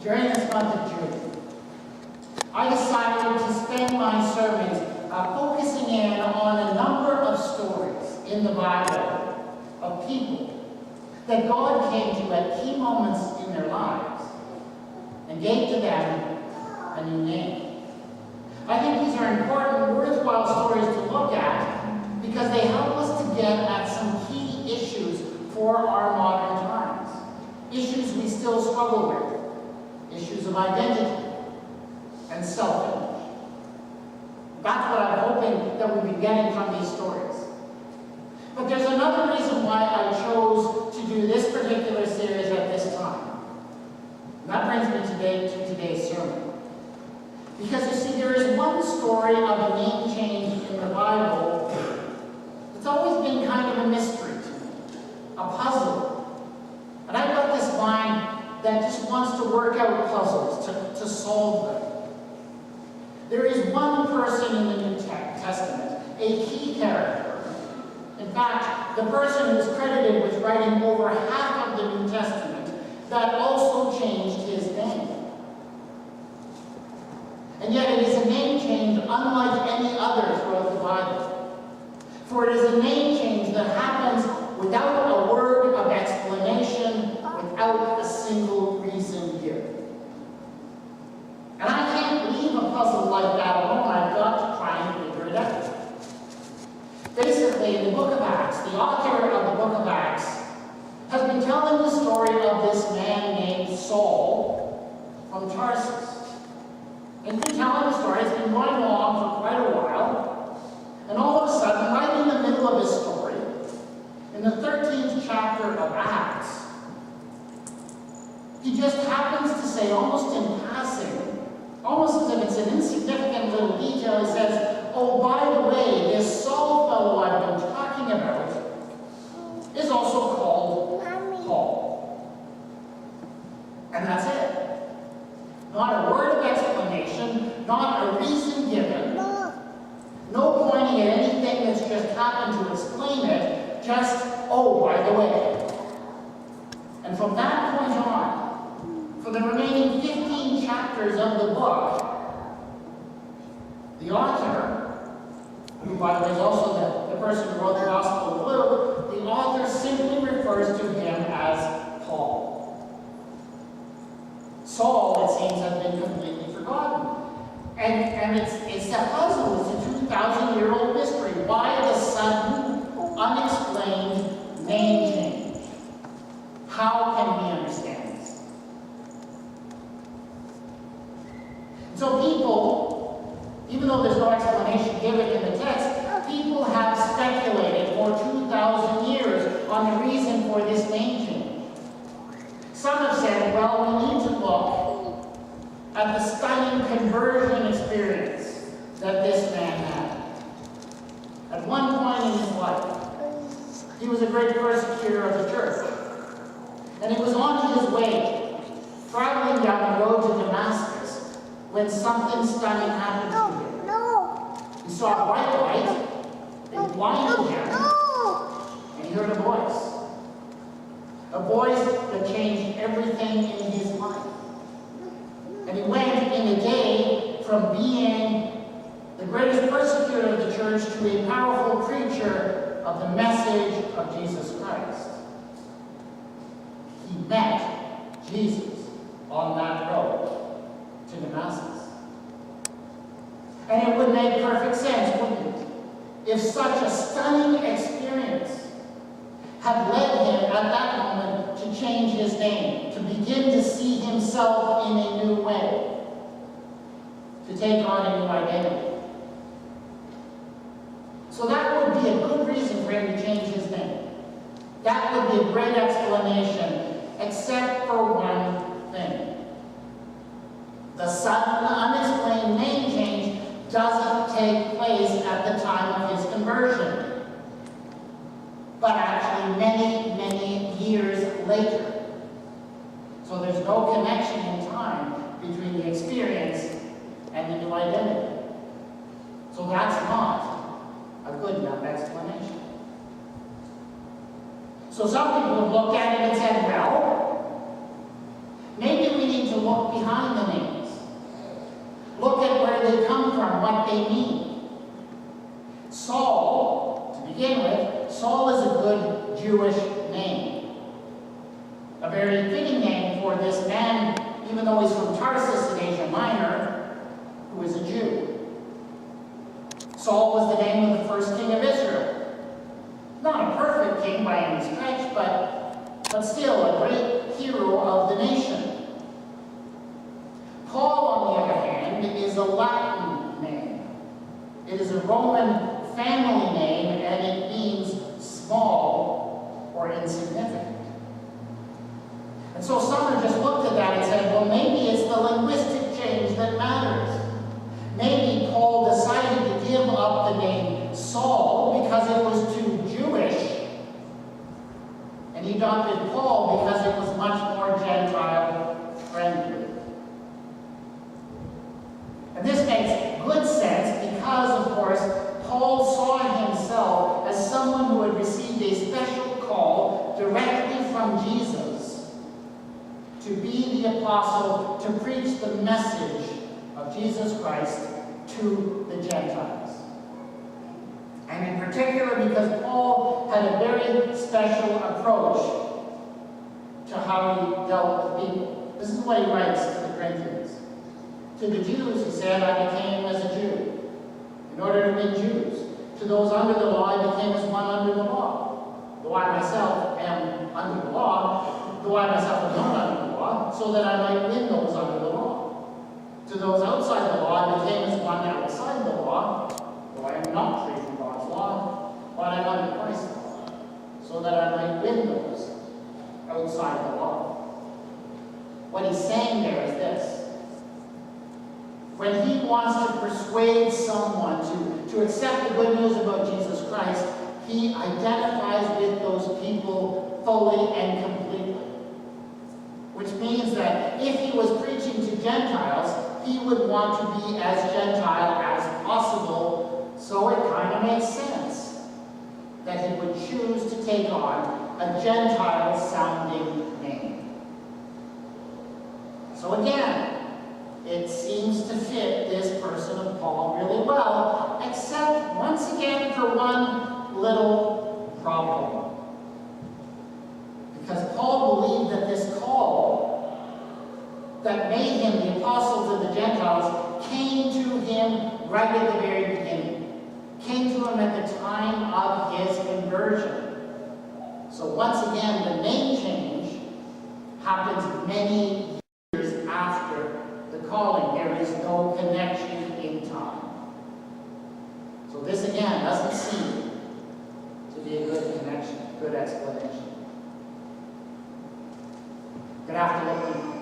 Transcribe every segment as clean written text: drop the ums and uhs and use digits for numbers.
During this month of June, I decided to spend my sermons focusing in on a number of stories in the Bible of people that God came to at key moments in their lives and gave to them a new name. I think these are important, worthwhile stories to look at because they help us to get at some key issues for our modern times. Issues we still struggle with. Issues of identity and self-image. That's what I'm hoping that we'll be getting from these stories. But there's another reason why I chose to do this particular series at this time. And that brings me to today's sermon. Because you see, there is one story of a name change in the Bible that's always been kind of a mystery to me, a puzzle. And I've got this mind that just wants to work out puzzles, to solve them. There is one person in the New Testament, a key character. In fact, the person who's credited with writing over half of the New Testament that also changed his name. And yet it is a name change unlike any other throughout the Bible. For it is a name change that happens without a word of explanation, without a single reason given. And I can't leave a puzzle like that alone. I've got to try and figure it out. Basically, in the book of Acts, the author of the book of Acts has been telling the story of this man named Saul from Tarsus. And he's been telling the story. It's been going on for quite a while. And all of a sudden, right in the middle of his story, in the 13th chapter of Acts, he just happens to say, almost in passing, almost as if it's an insignificant little detail, he says, oh, by the way, this Saul fellow I've been talking about is also called Paul. And that's it. Not a word of explanation, not a reason given, no pointing at anything that's just happened to explain it, just, oh, by the way. And from that point on, for the remaining 15 chapters of the book, the author, who by the way is also the person who wrote the Gospel of Luke, the author simply refers to him as Paul. Saul, it seems, has been completely forgotten. And it's a puzzle, it's a 2,000-year-old mystery. Why the sudden, unexplained name change? How can we understand this? So people, even though there's no explanation given in the text, people have speculated for 2,000 years on the reason for this name change. Some have said, well, we need to look at the stunning conversion experience that this man had. At one point in his life, he was a great persecutor of the church. And he was on his way, traveling down the road to Damascus, when something stunning happened to him. He saw a bright light, it blinded him, and he heard a voice. A voice that changed everything in his life. And he went in a day from being the greatest persecutor of the church to a powerful preacher of the message of Jesus Christ. He met Jesus on that road to Damascus. And it would make perfect sense, wouldn't it? If such a stunning experience had led him at that moment to change his name, to begin to see himself in a new way, to take on a new identity. So that would be a good reason for him to change his name. That would be a great explanation, except for one thing. The sudden, unexplained name change doesn't take place at the time of his conversion, but actually many, many years later. So there's no connection in time between the experience and the new identity. So that's not a good enough explanation. So some people have looked at it and said, well, maybe we need to look behind the names. Look at where they come from, what they mean. Saul, to begin with, Saul is a good Jewish name. A very fitting name for this man, even though he's from Tarsus in Asia Minor, who is a Jew. Saul was the name of the first king of Israel. Not a perfect king by any stretch, but still a great hero of the nation. Paul, on the other hand, is a Latin name. It is a Roman family name, and it means small or insignificant. And so some have just looked at that and said, well, maybe it's the linguistic change that matters. Maybe Paul decided to give up the name Saul because it was too Jewish, and he adopted Paul because it was much more Gentile-friendly. And this makes good sense because, of course, Paul saw himself as someone who had received a special call directly from Jesus to be the apostle, to preach the message of Jesus Christ to the Gentiles. And in particular, because Paul had a very special approach to how he dealt with people. This is what he writes to the Corinthians. To the Jews, he said, I became as a Jew, in order to win Jews. To those under the law, I became as one under the law. Though I myself am under the law, though I myself am not under the law, so that I might win those under the law. To those outside the law, I became as one outside the law, though I am not free from God's law, but I am under Christ's law, so that I might win those outside the law. What he's saying there is this. When he wants to persuade someone to accept the good news about Jesus Christ, he identifies with those people fully and completely. Which means that if he was preaching to Gentiles, he would want to be as Gentile as possible, so it kind of makes sense that he would choose to take on a Gentile-sounding name. So again, it seems to fit this person of Paul really well, except once again for one little problem. Because Paul believed that this call that made him the apostle to the Gentiles came to him right at the very beginning. Came to him at the time of his conversion. So once again, the name change happens many years after the calling. There is no connection in time. So this again doesn't seem to be a good connection, good explanation. Good afternoon.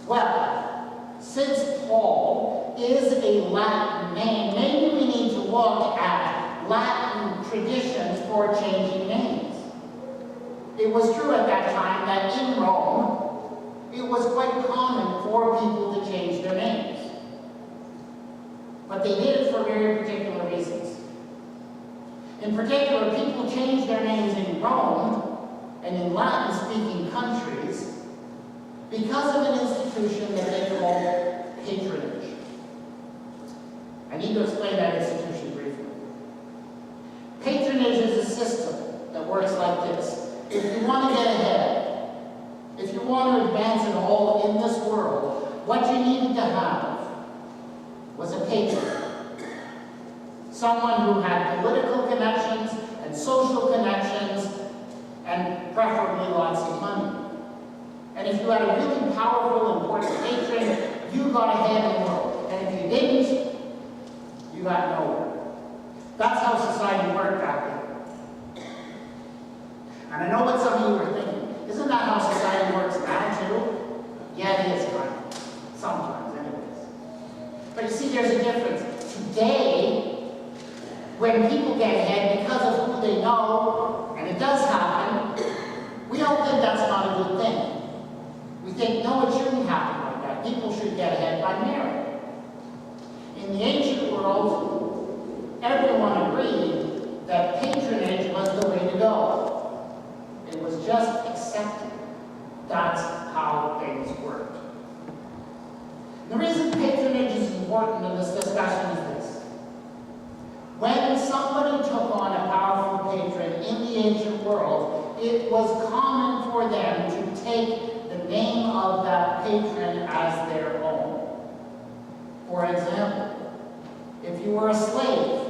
Well, since Paul is a Latin name, maybe we need to look at Latin traditions for changing names. It was true at that time that in Rome, it was quite common for people to change their names. But they did it for very particular reasons. In particular, people changed their names in Rome and in Latin-speaking countries because of an institution that they called patronage. I need to explain that institution briefly. Patronage is a system that works like this. If you want to get ahead, if you want to advance at all in this world, what you needed to have was a patron. Someone who had political connections and social connections and preferably lots of money. And if you had a really powerful, important patron, you got ahead in the world. And if you didn't, you got nowhere. That's how society worked back then. And I know what some of you are thinking. Isn't that how society works now, too? Yeah, it is, kind of. Sometimes, anyways. But you see, there's a difference. Today, when people get ahead because of who they know, and it does happen, we don't think that's not a good thing. We think, no, it shouldn't happen like that. People should get ahead by merit. In the ancient world, everyone agreed that patronage was the way to go. It was just accepted. That's how things important in this discussion is this. When somebody took on a powerful patron in the ancient world, it was common for them to take the name of that patron as their own. For example, if you were a slave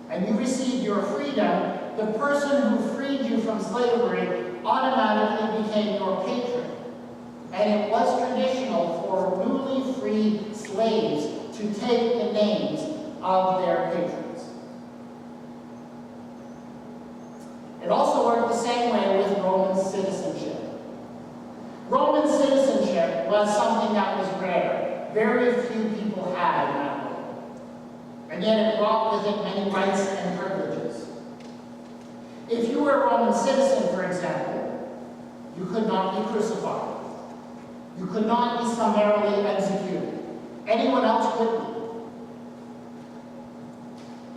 and you received your freedom, the person who freed you from slavery automatically became your patron. And it was traditional for newly freed slaves to take the names of their patrons. It also worked the same way with Roman citizenship. Roman citizenship was something that was rare. Very few people had in that way. And yet it brought with it many rights and privileges. If you were a Roman citizen, for example, you could not be crucified. You could not be summarily executed. Anyone else could be.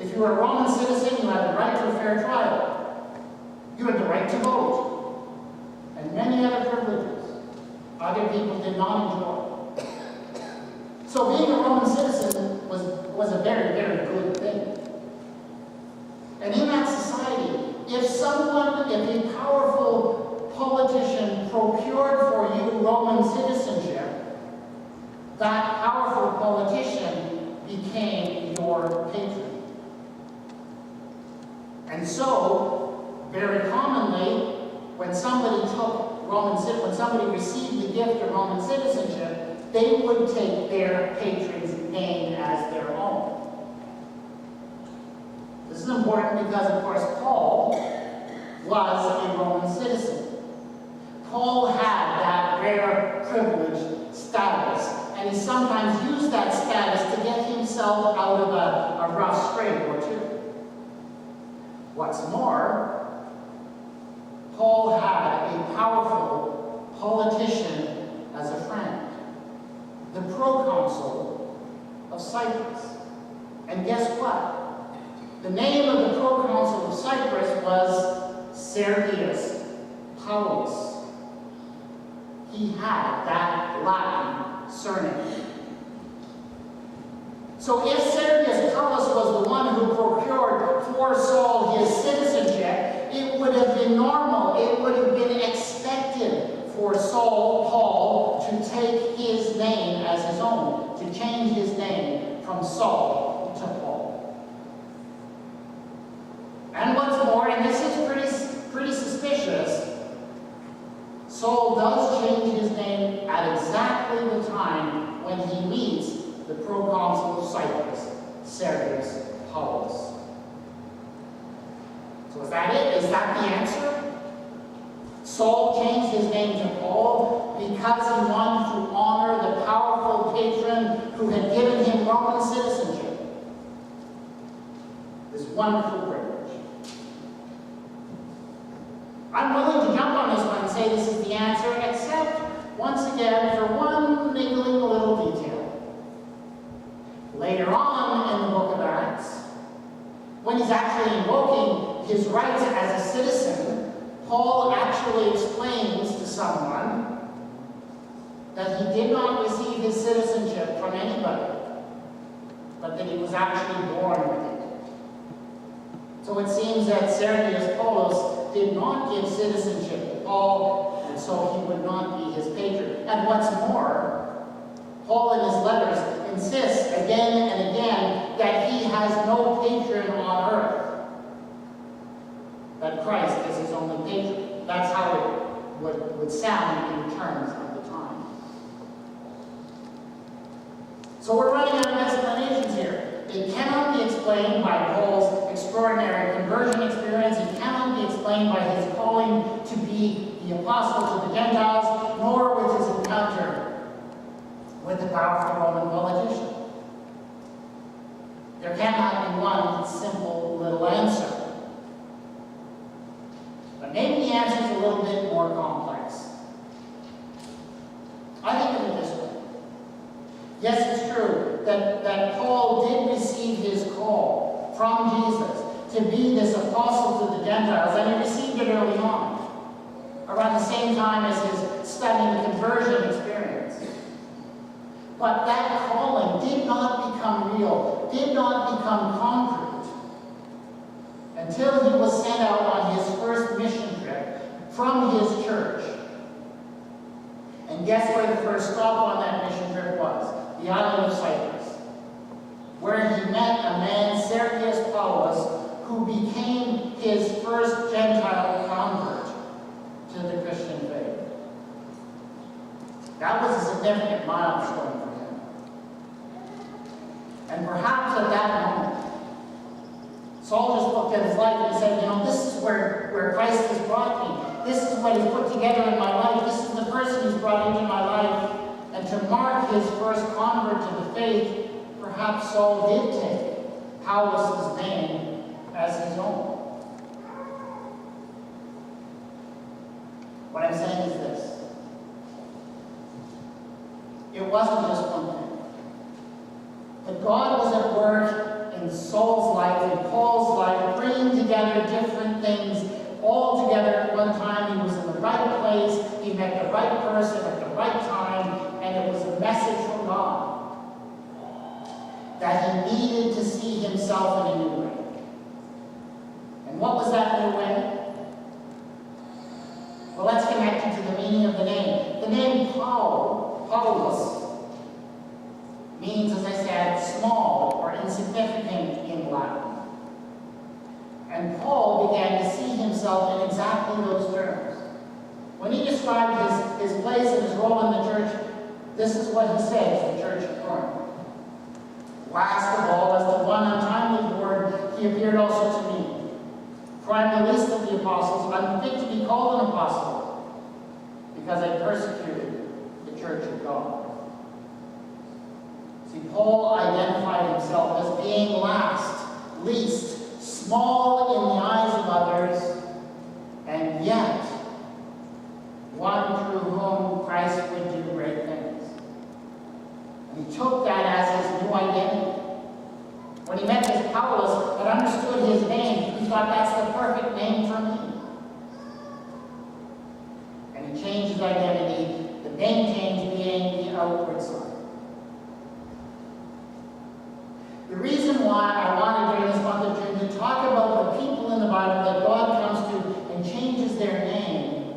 If you were a Roman citizen, you had the right to a fair trial. You had the right to vote. And many other privileges other people did not enjoy. So being a Roman citizen was a very, very good thing. And in that society, if a powerful politician procured for you Roman citizenship, that powerful politician became your patron. And so, very commonly, when somebody received the gift of Roman citizenship, they would take their patron's name as their own. This is important because, of course, Paul was a Roman citizen. Paul had that rare privileged status, and he sometimes used that status to get himself out of a rough scrape or two. What's more, Paul had a powerful politician as a friend, the proconsul of Cyprus. And guess what? The name of the proconsul of Cyprus was Sergius Paulus. He had that Latin surname. So if Sergius Paulus was the one who procured for Saul his citizenship, it would have been normal, it would have been expected for Paul, to take his name as his own, to change his name from Saul to Paul. And what's more, and this is pretty suspicious, Saul does change his name at exactly the time when he meets the proconsul of Cyprus, Sergius Paulus. So is that it? Is that the answer? Saul changed his name to Paul because he wanted to honor the powerful patron who had given him Roman citizenship. This wonderful privilege. I'm willing to jump on this one and say this is the answer, except, once again, for one niggling little detail. Later on in the book of Acts, when he's actually invoking his rights as a citizen, Paul actually explains to someone that he did not receive his citizenship from anybody, but that he was actually born with it. So it seems that Sergius Paulus did not give citizenship to Paul, and so he would not be his patron. And what's more, Paul in his letters insists again and again that he has no patron on earth, that Christ is his only patron. That's how it would sound in terms of the time. So we're running out of explanations here. It cannot be explained by Paul's extraordinary conversion experience. It cannot be explained by his calling to be the apostle to the Gentiles, nor with his encounter with the powerful Roman politician. There cannot be one simple little answer. But maybe the answer is a little bit more complex. I think of it this way. Yes, it's true that Paul did receive his call from Jesus to be this apostle to the Gentiles, and he received it early on, around the same time as his studying the conversion experience. But that calling did not become real, did not become concrete, until he was sent out on his first mission trip from his church. And guess where the first stop on that mission trip was? The island of Cyprus, where he met a man, Sergius Paulus, who became his first Gentile convert to the Christian faith. That was a significant milestone for him. And perhaps at that moment, Saul just looked at his life and said, this is where Christ has brought me. This is what he's put together in my life. This is the person he's brought into my life. And to mark his first convert to the faith, perhaps Saul did take Paulus's name as his own. What I'm saying is this. It wasn't just one thing. But God was at work in Saul's life, in Paul's life, bringing together different things all together at one time. He was in the right place, he met the right person at the right time, and it was a message from God that he needed to see himself in a new way. And what was that new way? Well, let's connect it to the meaning of the name. The name Paulus, means, as I said, small or insignificant in Latin. And Paul began to see himself in exactly those terms. When he described his place and his role in the church, this is what he said to the church of Corinth. Last of all, as the one untimely born, he appeared also to me. For I am the least of the apostles, unfit to be called an apostle, because I persecuted the church of God. See, Paul identified himself as being last, least, small in the eyes of others, and yet one through whom Christ would do great things. And he took that as his new identity. When he met this Paulus and understood his name, he thought, that's the perfect name for me. And he changed his identity, the name change being the outward sign. The reason why I wanted during this month of June to talk about the people in the Bible that God comes to and changes their name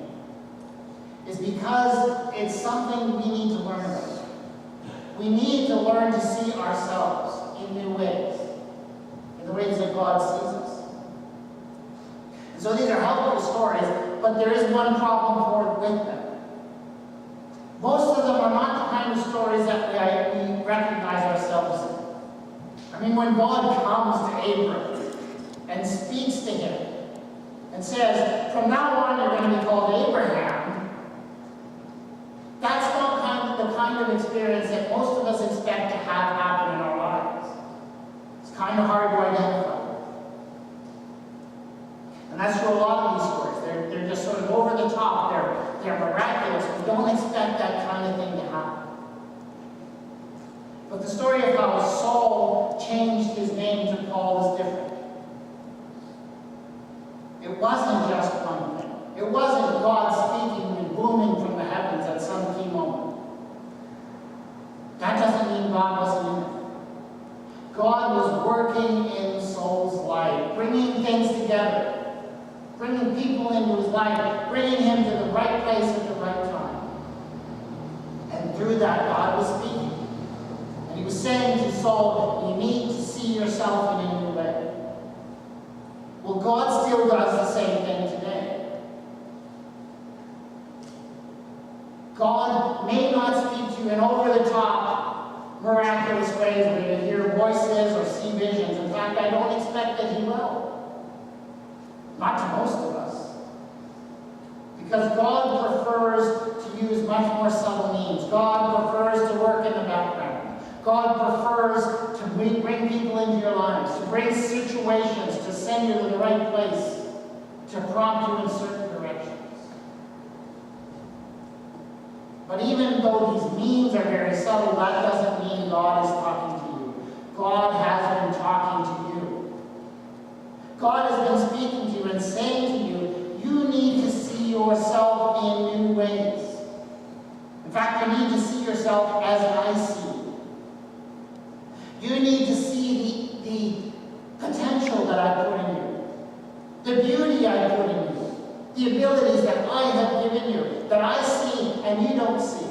is because it's something we need to learn about. We need to learn to see ourselves in new ways, in the ways that God sees us. And so these are helpful stories, but there is one problem with them. Most of them are not the kind of stories that we recognize ourselves in. I mean, when God comes to Abram and speaks to him and says, from now on you're going to be called Abraham, that's not the kind of experience that most of us expect to have happen in our lives. It's kind of hard to identify with. And that's true of a lot of these stories. They're just sort of over the top. They're miraculous. We don't expect that kind of thing to happen. But the story of how Saul changed his name to Paul is different. It wasn't just one thing. It wasn't God speaking and booming from the heavens at some key moment. That doesn't mean God wasn't in it. God was working in Saul's life, bringing things together, bringing people into his life, bringing him to the right place at the right time. And through that, God was speaking. And he was saying to Saul, you need to see yourself in a new way. Well, God still does the same thing today. God may not speak to you in over-the-top, miraculous ways where you hear voices or see visions. In fact, I don't expect that he will. Not to most of us. Because God prefers to use much more subtle means. God prefers to work in the background. God prefers to bring people into your lives, to bring situations, to send you to the right place, to prompt you in certain directions. But even though these means are very subtle, that doesn't mean God is talking to you. God has been talking to you. God has been speaking to you and saying to you, you need to see yourself in new ways. In fact, you need to see yourself as I see you. You need to see the potential that I put in you, the beauty I put in you, the abilities that I have given you, that I see and you don't see.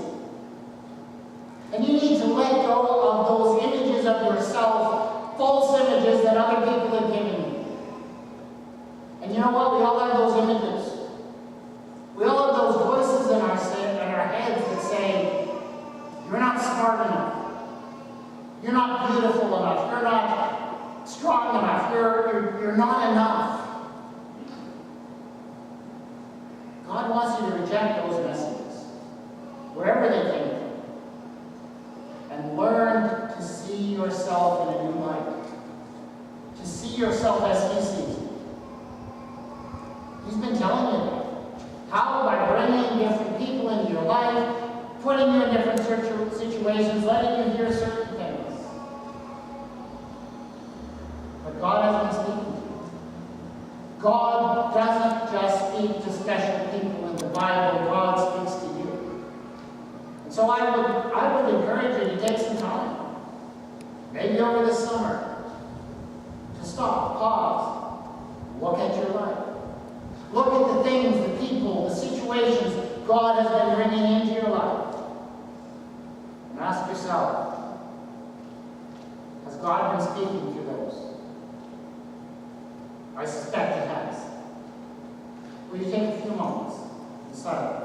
And you need to let go of those images of yourself, false images that other people have given you. And you know what? We all have those images. We all have those voices in our heads that say, you're not smart enough. You're not beautiful enough. You're not strong enough. You're not enough. God wants you to reject those messages, wherever they came from, and learn to see yourself in a new light, to see yourself as He sees you. He's been telling you that. How? By bringing different people into your life, putting you in different situations, letting you hear certain things. But God hasn't been speaking to you. God doesn't just speak to special people in the Bible. God speaks to you. And so I would encourage you to take some time, maybe over the summer, to stop, pause, look at your life. Look at the things, the people, the situations God has been bringing into your life. And ask yourself, has God been speaking to those? I suspect He has. Will you take a few moments to decide?